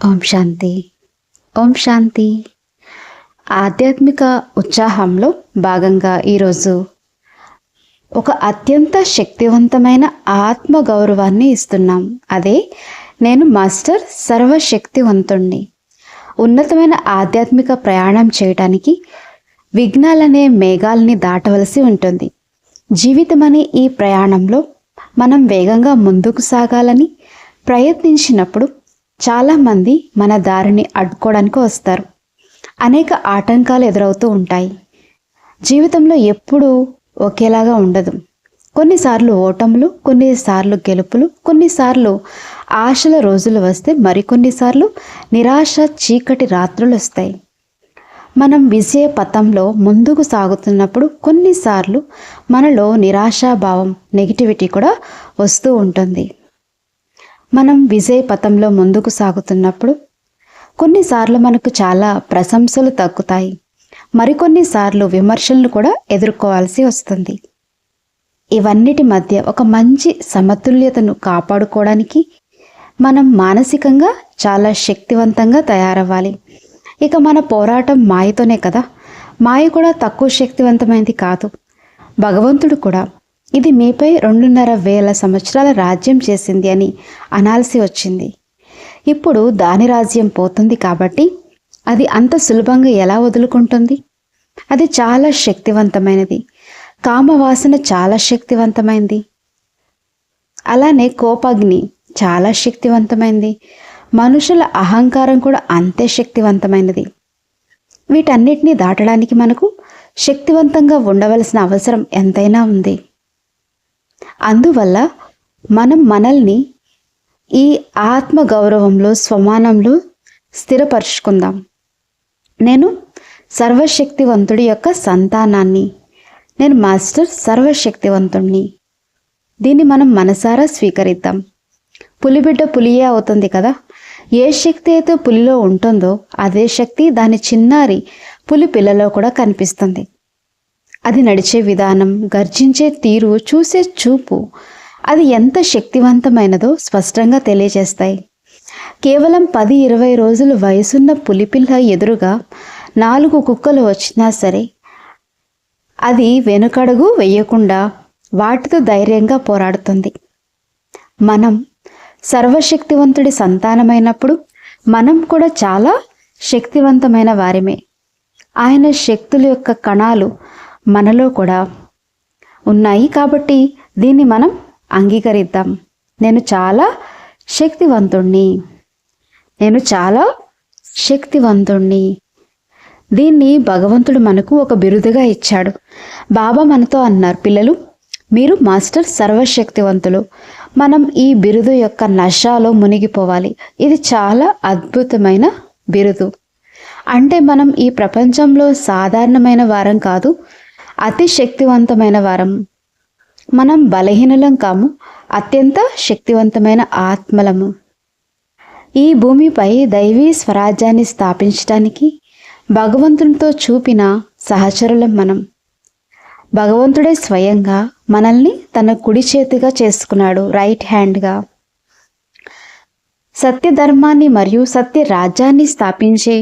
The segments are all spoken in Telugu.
ఓం శాంతి. ఓం శాంతి. ఆధ్యాత్మిక ఉత్సాహంలో భాగంగా ఈరోజు ఒక అత్యంత శక్తివంతమైన ఆత్మ గౌరవాన్ని ఇస్తున్నాం. అదే నేను మాస్టర్ సర్వశక్తివంతుణ్ణి. ఉన్నతమైన ఆధ్యాత్మిక ప్రయాణం చేయటానికి విఘ్నాలనే మేఘాలని దాటవలసి ఉంటుంది. జీవితం అనే ఈ ప్రయాణంలో మనం వేగంగా ముందుకు సాగాలని ప్రయత్నించినప్పుడు చాలామంది మన దారిని అడ్డుకోవడానికి వస్తారు. అనేక ఆటంకాలు ఎదురవుతూ ఉంటాయి. జీవితంలో ఎప్పుడూ ఒకేలాగా ఉండదు. కొన్నిసార్లు ఓటములు, కొన్నిసార్లు గెలుపులు, కొన్నిసార్లు ఆశల రోజులు వస్తే మరికొన్నిసార్లు నిరాశ చీకటి రాత్రులు వస్తాయి. మనం విజయ పథంలో ముందుకు సాగుతున్నప్పుడు కొన్నిసార్లు మనలో నిరాశాభావం, నెగిటివిటీ కూడా వస్తూ ఉంటుంది. మనం విజయ పథంలో ముందుకు సాగుతున్నప్పుడు కొన్నిసార్లు మనకు చాలా ప్రశంసలు తగ్గుతాయి. మరికొన్నిసార్లు విమర్శలను కూడా ఎదుర్కోవాల్సి వస్తుంది. ఇవన్నిటి మధ్య ఒక మంచి సమతుల్యతను కాపాడుకోవడానికి మనం మానసికంగా చాలా శక్తివంతంగా తయారవ్వాలి. ఇక మన పోరాటం మాయతోనే కదా. మాయ కూడా తక్కువ శక్తివంతమైనది కాదు. భగవంతుడు కూడా ఇది మీపై 2,500 సంవత్సరాల రాజ్యం చేసింది అని అనాల్సి వచ్చింది. ఇప్పుడు దాని రాజ్యం పోతుంది కాబట్టి అది అంత సులభంగా ఎలా వదులుకుంటుంది? అది చాలా శక్తివంతమైనది. కామవాసన చాలా శక్తివంతమైంది. అలానే కోపాగ్ని చాలా శక్తివంతమైంది. మనుషుల అహంకారం కూడా అంతే శక్తివంతమైనది. వీటన్నిటినీ దాటడానికి మనకు శక్తివంతంగా ఉండవలసిన అవసరం ఎంతైనా ఉంది. అందువల్ల మనం మనల్ని ఈ ఆత్మ గౌరవంలో, స్వమానంలో స్థిరపరుచుకుందాం. నేను సర్వశక్తివంతుడి యొక్క సంతానాన్ని. నేను మాస్టర్ సర్వశక్తివంతుణ్ణి. దీన్ని మనం మనసారా స్వీకరిద్దాం. పులిబిడ్డ పులియే అవుతుంది కదా. ఏ శక్తి అయితే పులిలో ఉంటుందో అదే శక్తి దాని చిన్నారి పులి పిల్లలో కూడా కనిపిస్తుంది. అది నడిచే విధానం, గర్జించే తీరు, చూసే చూపు అది ఎంత శక్తివంతమైనదో స్పష్టంగా తెలియజేస్తాయి. కేవలం 10-20 రోజులు వయసున్న పులిపిల్ల ఎదురుగా 4 కుక్కలు వచ్చినా సరే అది వెనుకడుగు వేయకుండా వాటితో ధైర్యంగా పోరాడుతుంది. మనం సర్వశక్తివంతుడి సంతానమైనప్పుడు మనం కూడా చాలా శక్తివంతమైన వారిమే. ఆయన శక్తుల యొక్క కణాలు మనలో కూడా ఉన్నాయి కాబట్టి దీన్ని మనం అంగీకరిద్దాం. నేను చాలా శక్తివంతుణ్ణి. నేను చాలా శక్తివంతుణ్ణి. దీన్ని భగవంతుడు మనకు ఒక బిరుదుగా ఇచ్చాడు. బాబా మనతో అన్నారు, పిల్లలు మీరు మాస్టర్ సర్వశక్తివంతులు. మనం ఈ బిరుదు యొక్క నశాలో మునిగిపోవాలి. ఇది చాలా అద్భుతమైన బిరుదు. అంటే మనం ఈ ప్రపంచంలో సాధారణమైన వారం కాదు, అతి శక్తివంతమైన వారం. మనం బలహీనులం కాము, అత్యంత శక్తివంతమైన ఆత్మలము. ఈ భూమిపై దైవీ స్వరాజ్యాన్ని స్థాపించడానికి భగవంతునితో చూపిన సహచరులం మనం. భగవంతుడే స్వయంగా మనల్ని తన కుడి చేతిగా చేసుకున్నాడు, రైట్ హ్యాండ్గా. సత్యధర్మాన్ని మరియు సత్య రాజ్యాన్ని స్థాపించే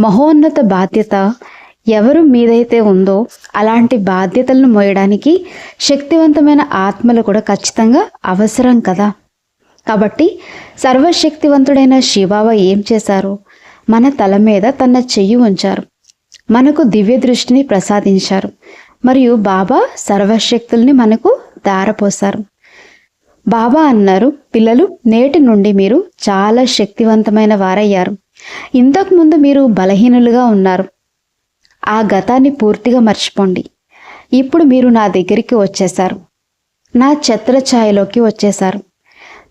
మహోన్నత బాధ్యత ఎవరు మీదైతే ఉందో అలాంటి బాధ్యతలను మోయడానికి శక్తివంతమైన ఆత్మలు కూడా ఖచ్చితంగా అవసరం కదా. కాబట్టి సర్వశక్తివంతుడైన శివబాబా ఏం చేశారు? మన తల మీద తన చెయ్యి ఉంచారు, మనకు దివ్య దృష్టిని ప్రసాదించారు మరియు బాబా సర్వశక్తుల్ని మనకు ధారపోశారు. బాబా అన్నారు, పిల్లలు నేటి నుండి మీరు చాలా శక్తివంతమైన వారయ్యారు. ఇంతకుముందు మీరు బలహీనులుగా ఉన్నారు. ఆ గతాన్ని పూర్తిగా మర్చిపోండి. ఇప్పుడు మీరు నా దగ్గరికి వచ్చేశారు, నా ఛత్రఛాయలోకి వచ్చేశారు.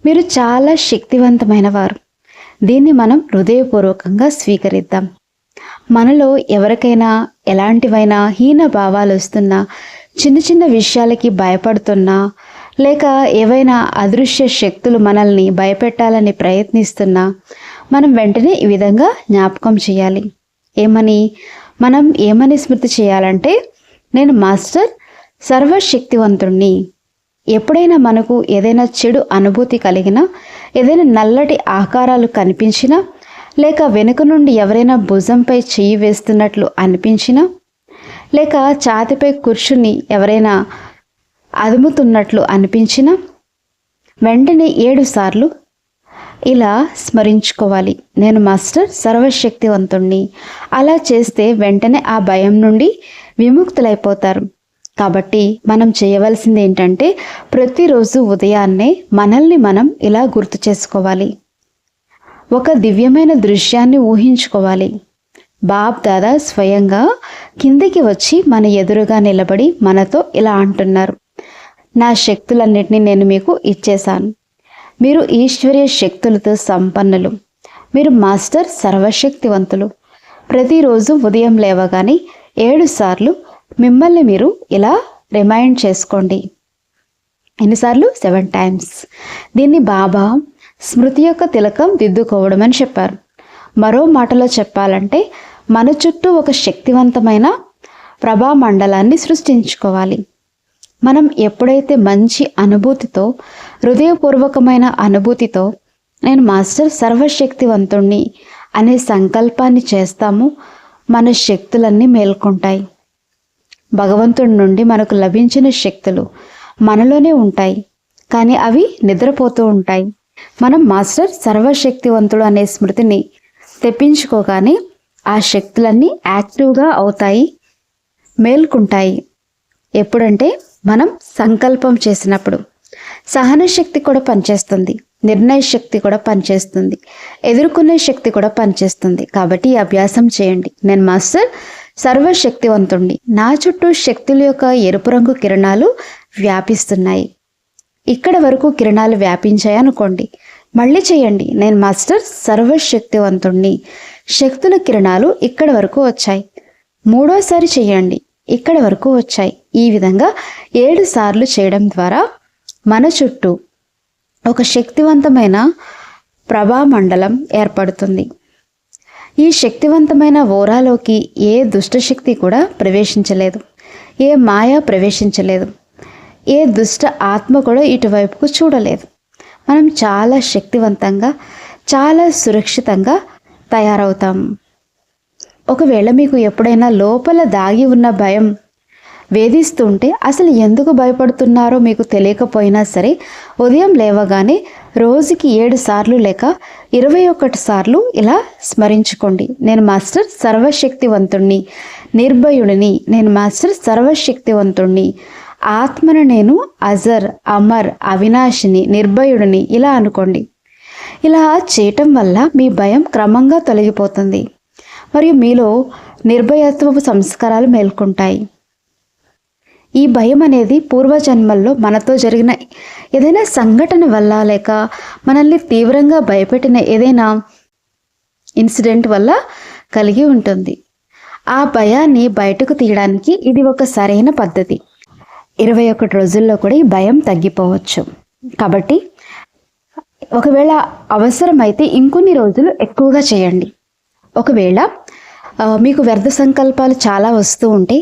మీరు చాలా శక్తివంతమైన వారు. దీన్ని మనం హృదయపూర్వకంగా స్వీకరిద్దాం. మనలో ఎవరికైనా ఎలాంటివైనా హీన భావాలు వస్తున్నా, చిన్న చిన్న విషయాలకి భయపడుతున్నా, లేక ఏవైనా అదృశ్య శక్తులు మనల్ని భయపెట్టాలని ప్రయత్నిస్తున్నా మనం వెంటనే ఈ విధంగా జ్ఞాపకం చేయాలి. మనం ఏమని స్మృతి చేయాలంటే, నేను మాస్టర్ సర్వశక్తివంతుణ్ణి. ఎప్పుడైనా మనకు ఏదైనా చెడు అనుభూతి కలిగినా, ఏదైనా నల్లటి ఆకారాలు కనిపించినా లేక వెనుక నుండి ఎవరైనా భుజంపై చెయ్యి వేస్తున్నట్లు అనిపించినా, లేక ఛాతిపై కూర్చుని ఎవరైనా అదుముతున్నట్లు అనిపించినా వెంటనే 7 సార్లు ఇలా స్మరించుకోవాలి, నేను మాస్టర్ సర్వశక్తివంతుణ్ణి. అలా చేస్తే వెంటనే ఆ భయం నుండి విముక్తులైపోతారు. కాబట్టి మనం చేయవలసింది ఏంటంటే ప్రతిరోజు ఉదయాన్నే మనల్ని మనం ఇలా గుర్తు చేసుకోవాలి. ఒక దివ్యమైన దృశ్యాన్ని ఊహించుకోవాలి. బాబ్ దాదా స్వయంగా కిందికి వచ్చి మన ఎదురుగా నిలబడి మనతో ఇలా అంటున్నారు, నా శక్తులన్నిటినీ నేను మీకు ఇచ్చేశాను. మీరు ఈశ్వరీయ శక్తులతో సంపన్నులు. మీరు మాస్టర్ సర్వశక్తివంతులు. ప్రతిరోజు ఉదయం లేవగానే 7 సార్లు మిమ్మల్ని మీరు ఇలా రిమైండ్ చేసుకోండి. ఎన్నిసార్లు? 7 టైమ్స్. దీన్ని బాబా స్మృతి యొక్క తిలకం దిద్దుకోవడం అని చెప్పారు. మరో మాటలో చెప్పాలంటే మన చుట్టూ ఒక శక్తివంతమైన ప్రభామండలాన్ని సృష్టించుకోవాలి. మనం ఎప్పుడైతే మంచి అనుభూతితో, హృదయపూర్వకమైన అనుభూతితో నేను మాస్టర్ సర్వశక్తివంతుణ్ణి అనే సంకల్పాన్ని చేస్తామో మన శక్తులన్నీ మేల్కొంటాయి. భగవంతుడి నుండి మనకు లభించిన శక్తులు మనలోనే ఉంటాయి, కానీ అవి నిద్రపోతూ ఉంటాయి. మనం మాస్టర్ సర్వశక్తివంతుడు అనే స్మృతిని తెప్పించుకోగానే ఆ శక్తులన్నీ యాక్టివ్గా అవుతాయి, మేల్కొంటాయి. ఎప్పుడంటే మనం సంకల్పం చేసినప్పుడు. సహన శక్తి కూడా పనిచేస్తుంది, నిర్ణయ శక్తి కూడా పనిచేస్తుంది, ఎదుర్కొనే శక్తి కూడా పనిచేస్తుంది. కాబట్టి ఈ అభ్యాసం చేయండి. నేను మాస్టర్ సర్వశక్తివంతుణ్ణి. నా చుట్టూ శక్తుల యొక్క ఎరుపు రంగు కిరణాలు వ్యాపిస్తున్నాయి. ఇక్కడ వరకు కిరణాలు వ్యాపించాయి అనుకోండి. మళ్ళీ చేయండి, నేను మాస్టర్ సర్వశక్తివంతుణ్ణి. శక్తుల కిరణాలు ఇక్కడ వరకు వచ్చాయి. మూడోసారి చేయండి, ఇక్కడ వరకు వచ్చాయి. ఈ విధంగా 7 సార్లు చేయడం ద్వారా మన చుట్టూ ఒక శక్తివంతమైన ప్రభామండలం ఏర్పడుతుంది. ఈ శక్తివంతమైన ఓరాలోకి ఏ దుష్టశక్తి కూడా ప్రవేశించలేదు, ఏ మాయ ప్రవేశించలేదు, ఏ దుష్ట ఆత్మ కూడా ఇటువైపుకు చూడలేదు. మనం చాలా శక్తివంతంగా, చాలా సురక్షితంగా తయారవుతాము. ఒకవేళ మీకు ఎప్పుడైనా లోపల దాగి ఉన్న భయం వేధిస్తుంటే అసలు ఎందుకు భయపడుతున్నారో మీకు తెలియకపోయినా సరే, ఉదయం లేవగానే రోజుకి 7 సార్లు లేక 21 సార్లు ఇలా స్మరించుకోండి, నేను మాస్టర్ సర్వశక్తివంతుణ్ణి, నిర్భయుడిని, నేను మాస్టర్ సర్వశక్తివంతుణ్ణి, ఆత్మను నేను అజర్, అమర్, అవినాశిని, నిర్భయుడిని, ఇలా అనుకోండి. ఇలా చేయటం వల్ల మీ భయం క్రమంగా తొలగిపోతుంది మరియు మీలో నిర్భయత్వపు సంస్కారాలు మేల్కొంటాయి. ఈ భయం అనేది పూర్వజన్మల్లో మనతో జరిగిన ఏదైనా సంఘటన వల్ల, లేక మనల్ని తీవ్రంగా భయపెట్టిన ఏదైనా ఇన్సిడెంట్ వల్ల కలిగి ఉంటుంది. ఆ భయాన్ని బయటకు తీయడానికి ఇది ఒక సరైన పద్ధతి. 21 రోజుల్లో కూడా ఈ భయం తగ్గిపోవచ్చు. కాబట్టి ఒకవేళ అవసరమైతే ఇంకొన్ని రోజులు ఎక్కువగా చేయండి. ఒకవేళ మీకు వ్యర్థ సంకల్పాలు చాలా వస్తూ ఉంటే,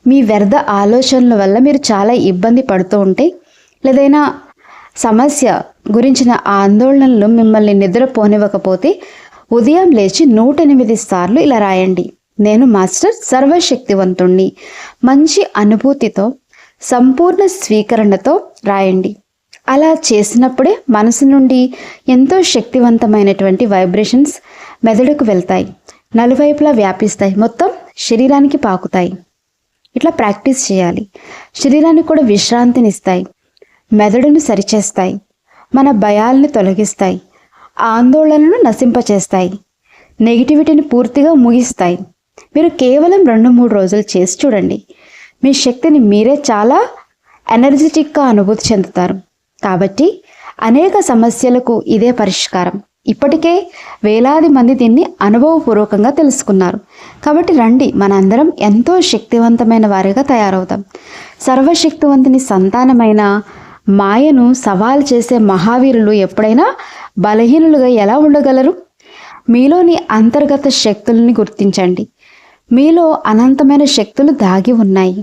మీ వ్యర్థ ఆలోచనల వల్ల మీరు చాలా ఇబ్బంది పడుతూ ఉంటే, లేదైనా సమస్య గురించిన ఆందోళనలు మిమ్మల్ని నిద్రపోనివ్వకపోతే, ఉదయం లేచి 108 సార్లు ఇలా రాయండి, నేను మాస్టర్ సర్వశక్తివంతుణ్ణి. మంచి అనుభూతితో, సంపూర్ణ స్వీకరణతో రాయండి. అలా చేసినప్పుడే మనసు నుండి ఎంతో శక్తివంతమైనటువంటి వైబ్రేషన్స్ మెదడుకు వెళ్తాయి, నలువైపులా వ్యాపిస్తాయి, మొత్తం శరీరానికి పాకుతాయి. ఇట్లా ప్రాక్టీస్ చేయాలి. శరీరానికి కూడా విశ్రాంతినిస్తాయి, మెదడును సరిచేస్తాయి, మన భయాలను తొలగిస్తాయి, ఆందోళనను నశింపచేస్తాయి, నెగిటివిటీని పూర్తిగా ముగిస్తాయి. మీరు కేవలం 2-3 రోజులు చేసి చూడండి. మీ శక్తిని మీరే చాలా ఎనర్జెటిక్గా అనుభూతి చెందుతారు. కాబట్టి అనేక సమస్యలకు ఇదే పరిష్కారం. ఇప్పటికే వేలాది మంది దీన్ని అనుభవపూర్వకంగా తెలుసుకున్నారు. కాబట్టి రండి, మనందరం ఎంతో శక్తివంతమైన వారిగా తయారవుతాం. సర్వశక్తివంతుని సంతానమైన మాయను సవాల్ చేసే మహావీరులు ఎప్పుడైనా బలహీనులుగా ఎలా ఉండగలరు? మీలోని అంతర్గత శక్తుల్ని గుర్తించండి. మీలో అనంతమైన శక్తులు దాగి ఉన్నాయి.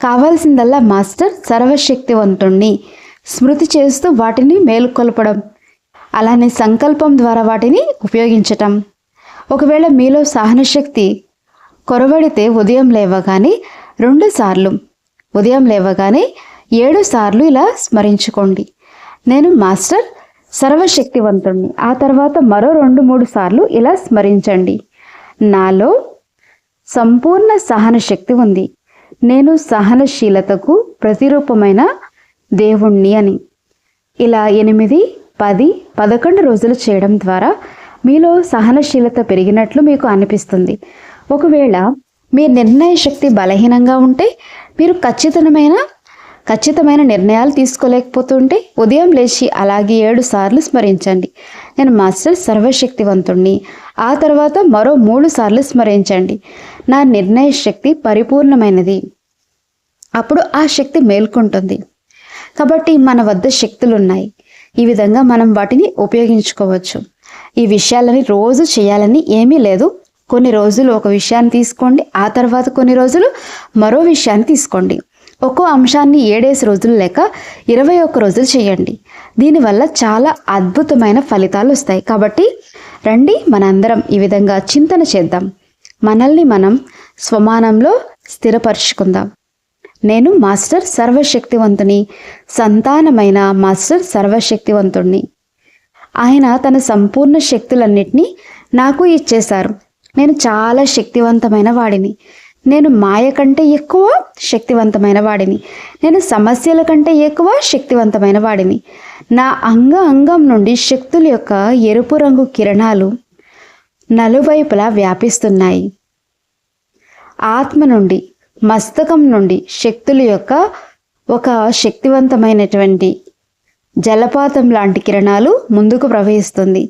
కావాల్సిందల్లా మాస్టర్ సర్వశక్తివంతుణ్ణి స్మృతి చేస్తూ వాటిని మేలుకొల్పడం. అలానే సంకల్పం ద్వారా వాటిని ఉపయోగించటం. ఒకవేళ మీలో సహనశక్తి కొరవడితే ఉదయం లేవగానే 2 సార్లు, ఉదయం లేవగానే 7 సార్లు ఇలా స్మరించుకోండి, నేను మాస్టర్ సర్వశక్తివంతుణ్ణి. ఆ తర్వాత మరో 2-3 సార్లు ఇలా స్మరించండి, నాలో సంపూర్ణ సహన శక్తి ఉంది, నేను సహనశీలతకు ప్రతిరూపమైన దేవుణ్ణి అని. ఇలా 8, 10, 11 రోజులు చేయడం ద్వారా మీలో సహనశీలత పెరిగినట్లు మీకు అనిపిస్తుంది. ఒకవేళ మీ నిర్ణయ శక్తి బలహీనంగా ఉంటే, మీరు ఖచ్చితమైన నిర్ణయాలు తీసుకోలేకపోతుంటే ఉదయం లేచి అలాగే 7 సార్లు స్మరించండి, నేను మాస్టర్ సర్వశక్తివంతుణ్ణి. ఆ తర్వాత మరో 3 సార్లు స్మరించండి, నా నిర్ణయ శక్తి పరిపూర్ణమైనది. అప్పుడు ఆ శక్తి మేల్కొంటుంది. కాబట్టి మన వద్ద శక్తులు ఉన్నాయి. ఈ విధంగా మనం వాటిని ఉపయోగించుకోవచ్చు. ఈ విషయాలని రోజు చేయాలని ఏమీ లేదు. కొన్ని రోజులు ఒక విషయాన్ని తీసుకోండి, ఆ తర్వాత కొన్ని రోజులు మరో విషయాన్ని తీసుకోండి. ఒక్కో అంశాన్ని 7 రోజులు లేక 21 రోజులు చేయండి. దీనివల్ల చాలా అద్భుతమైన ఫలితాలు వస్తాయి. కాబట్టి రండి, మనందరం ఈ విధంగా చింతన చేద్దాం, మనల్ని మనం స్వమానంలో స్థిరపరుచుకుందాం. నేను మాస్టర్ సర్వశక్తివంతుని సంతానమైన మాస్టర్ సర్వశక్తివంతుణ్ణి. ఆయన తన సంపూర్ణ శక్తులన్నిటినీ నాకు ఇచ్చేశారు. నేను చాలా శక్తివంతమైన వాడిని, నేను మాయ కంటే ఎక్కువ శక్తివంతమైన వాడిని, నేను సమస్యల కంటే ఎక్కువ శక్తివంతమైన వాడిని. నా అంగం నుండి శక్తుల యొక్క ఎరుపు రంగు కిరణాలు నలువైపులా వ్యాపిస్తున్నాయి. ఆత్మ నుండి, మస్తకం నుండి శక్తుల యొక్క ఒక శక్తివంతమైనటువంటి జలపాతం లాంటి కిరణాలు ముందుకు ప్రవహిస్తుంది,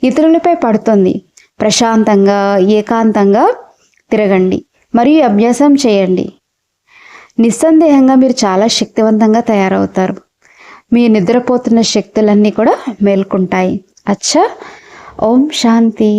ఇతరులపై పడుతుంది. ప్రశాంతంగా ఏకాంతంగా తిరగండి మరియు అభ్యాసం చేయండి. నిస్సందేహంగా మీరు చాలా శక్తివంతంగా తయారవుతారు. మీ నిద్రపోతున్న శక్తులన్నీ కూడా మేల్కొంటాయి. అచ్చా, ఓం శాంతి.